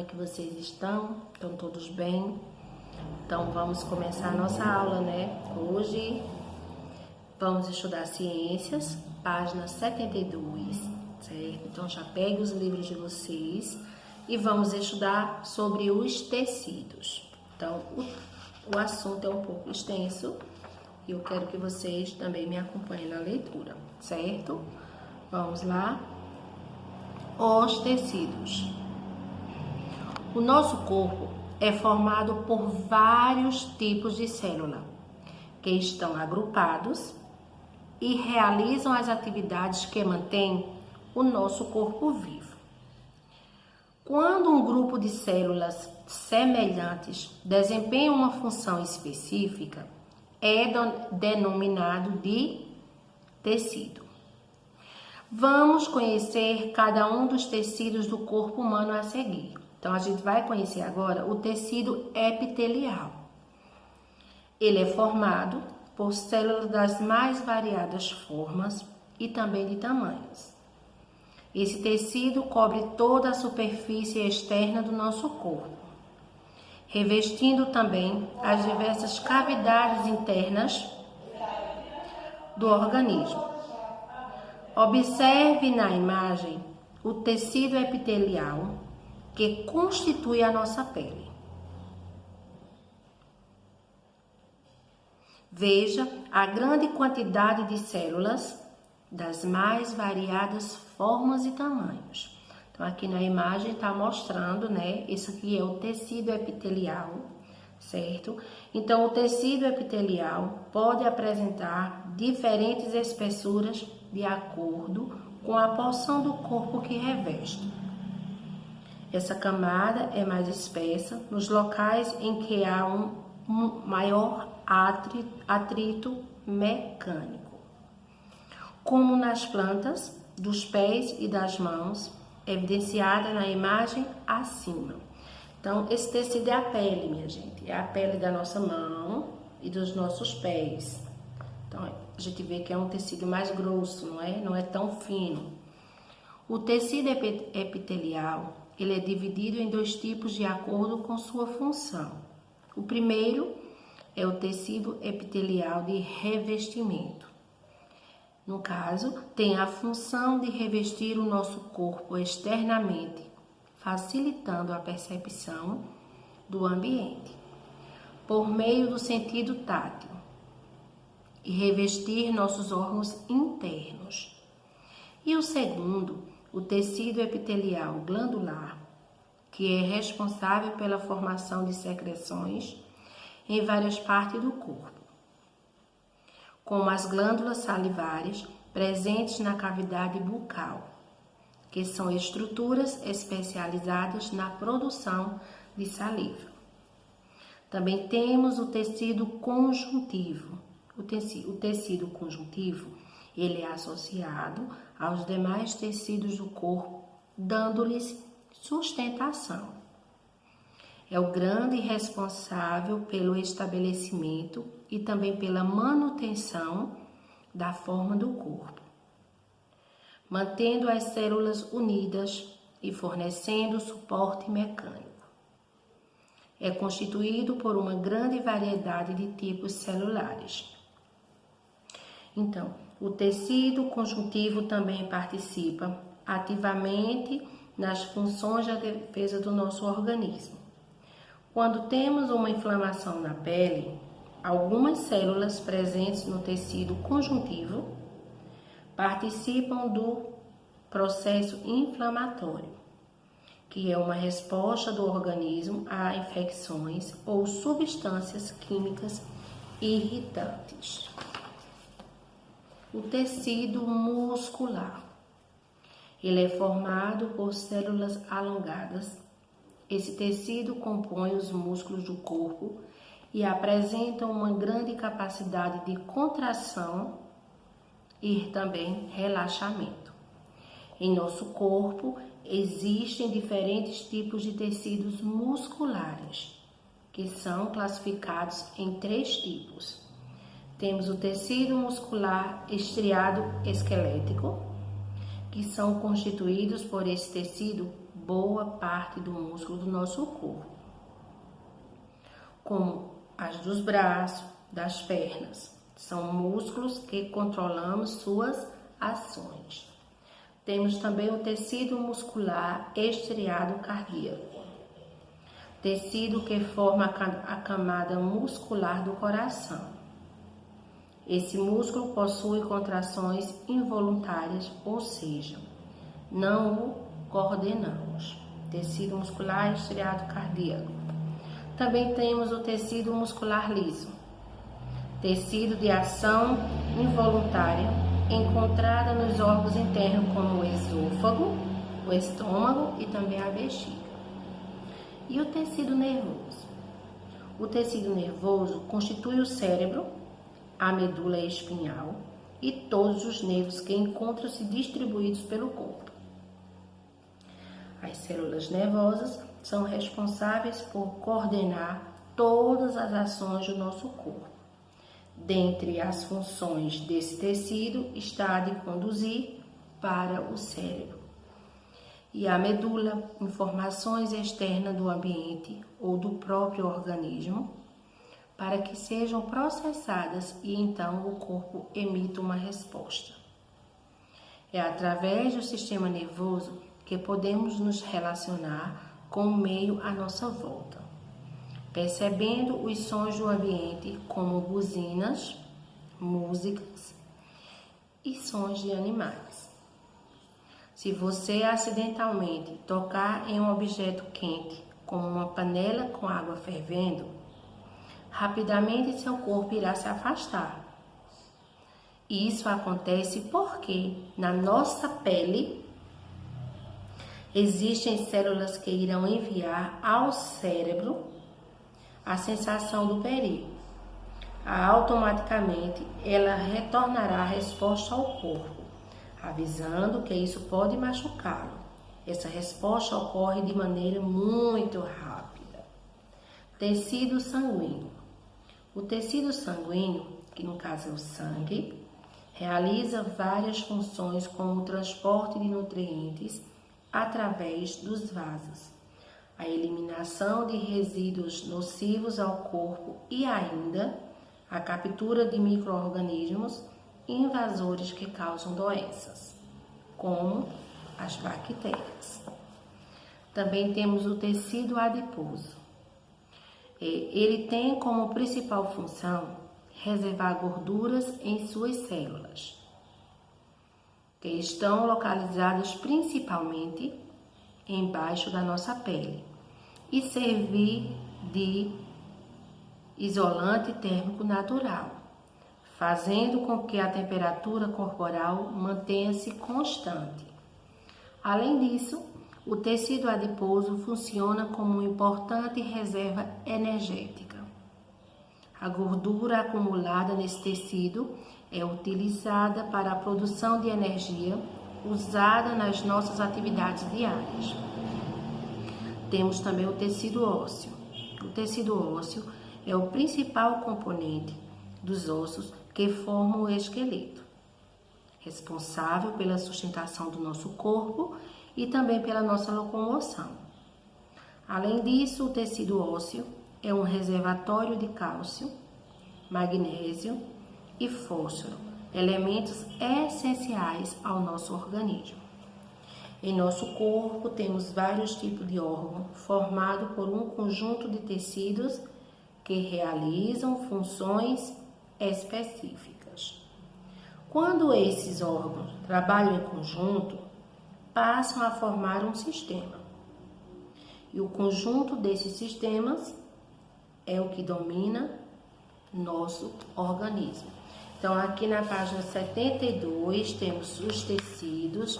que vocês estão? Estão todos bem? Então vamos começar a nossa aula, né? Hoje vamos estudar ciências, página 72, certo? Então já pegue os livros de vocês e vamos estudar sobre os tecidos. Então o assunto é um pouco extenso e eu quero que vocês também me acompanhem na leitura, certo? Vamos lá. Os tecidos. O nosso corpo é formado por vários tipos de célula que estão agrupados e realizam as atividades que mantêm o nosso corpo vivo. Quando um grupo de células semelhantes desempenha uma função específica, é denominado de tecido. Vamos conhecer cada um dos tecidos do corpo humano a seguir. Então, a gente vai conhecer agora o tecido epitelial. Ele é formado por células das mais variadas formas e também de tamanhos. Esse tecido cobre toda a superfície externa do nosso corpo, revestindo também as diversas cavidades internas do organismo. Observe na imagem o tecido epitelial que constitui a nossa pele. Veja a grande quantidade de células das mais variadas formas e tamanhos. Então, aqui na imagem está mostrando, né? Isso aqui é o tecido epitelial, certo? Então, o tecido epitelial pode apresentar diferentes espessuras de acordo com a porção do corpo que reveste. Essa camada é mais espessa nos locais em que há um maior atrito mecânico, como nas plantas dos pés e das mãos, evidenciada na imagem acima. Então, esse tecido é a pele, minha gente, é a pele da nossa mão e dos nossos pés. Então, a gente vê que é um tecido mais grosso, não é? Não é tão fino. O tecido epitelial, ele é dividido em dois tipos de acordo com sua função. O primeiro é o tecido epitelial de revestimento. No caso, tem a função de revestir o nosso corpo externamente, facilitando a percepção do ambiente, por meio do sentido tátil, e revestir nossos órgãos internos. E o segundo, o tecido epitelial glandular, que é responsável pela formação de secreções em várias partes do corpo, como as glândulas salivares presentes na cavidade bucal, que são estruturas especializadas na produção de saliva. Também temos o tecido conjuntivo. O tecido conjuntivo, ele é associado aos demais tecidos do corpo, dando-lhes sustentação. É o grande responsável pelo estabelecimento e também pela manutenção da forma do corpo, mantendo as células unidas e fornecendo suporte mecânico. É constituído por uma grande variedade de tipos celulares. Então, o tecido conjuntivo também participa ativamente nas funções de defesa do nosso organismo. Quando temos uma inflamação na pele, algumas células presentes no tecido conjuntivo participam do processo inflamatório, que é uma resposta do organismo a infecções ou substâncias químicas irritantes. O tecido muscular, ele é formado por células alongadas. Esse tecido compõe os músculos do corpo e apresenta uma grande capacidade de contração e também relaxamento. Em nosso corpo existem diferentes tipos de tecidos musculares, que são classificados em 3 tipos. Temos o tecido muscular estriado esquelético, que são constituídos por esse tecido boa parte do músculo do nosso corpo, como as dos braços, das pernas. São músculos que controlamos suas ações. Temos também o tecido muscular estriado cardíaco, tecido que forma a camada muscular do coração. Esse músculo possui contrações involuntárias, ou seja, não o coordenamos. Tecido muscular estriado cardíaco. Também temos o tecido muscular liso, tecido de ação involuntária encontrada nos órgãos internos como o esôfago, o estômago e também a bexiga. E o tecido nervoso? O tecido nervoso constitui o cérebro, a medula espinhal e todos os nervos que encontram-se distribuídos pelo corpo. As células nervosas são responsáveis por coordenar todas as ações do nosso corpo. Dentre as funções desse tecido está a de conduzir para o cérebro. E a medula, informações externas do ambiente ou do próprio organismo, para que sejam processadas e então o corpo emita uma resposta. É através do sistema nervoso que podemos nos relacionar com o meio à nossa volta, percebendo os sons do ambiente como buzinas, músicas e sons de animais. Se você acidentalmente tocar em um objeto quente, como uma panela com água fervendo, rapidamente seu corpo irá se afastar. Isso acontece porque na nossa pele existem células que irão enviar ao cérebro a sensação do perigo. Automaticamente, ela retornará a resposta ao corpo, avisando que isso pode machucá-lo. Essa resposta ocorre de maneira muito rápida. Tecido sanguíneo. O tecido sanguíneo, que no caso é o sangue, realiza várias funções como o transporte de nutrientes através dos vasos, a eliminação de resíduos nocivos ao corpo e ainda a captura de micro-organismos invasores que causam doenças, como as bactérias. Também temos o tecido adiposo. Ele tem como principal função reservar gorduras em suas células, que estão localizadas principalmente embaixo da nossa pele, e servir de isolante térmico natural, fazendo com que a temperatura corporal mantenha-se constante. Além disso, o tecido adiposo funciona como uma importante reserva energética. A gordura acumulada nesse tecido é utilizada para a produção de energia usada nas nossas atividades diárias. Temos também o tecido ósseo. O tecido ósseo é o principal componente dos ossos que formam o esqueleto, responsável pela sustentação do nosso corpo e também pela nossa locomoção. Além disso, o tecido ósseo é um reservatório de cálcio, magnésio e fósforo, elementos essenciais ao nosso organismo. Em nosso corpo temos vários tipos de órgãos formados por um conjunto de tecidos que realizam funções específicas. Quando esses órgãos trabalham em conjunto, passam a formar um sistema. E o conjunto desses sistemas é o que domina nosso organismo. Então, aqui na página 72, temos os tecidos.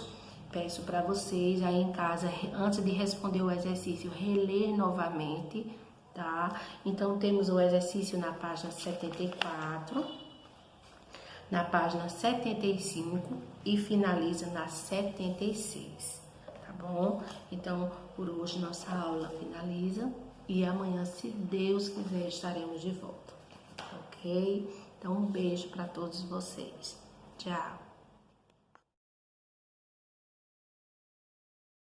Peço para vocês aí em casa, antes de responder o exercício, reler novamente, tá? Então, temos o exercício na página 74, na página 75 e finaliza na 76, tá bom? Então, por hoje nossa aula finaliza e amanhã, se Deus quiser, estaremos de volta, ok? Então, um beijo para todos vocês. Tchau!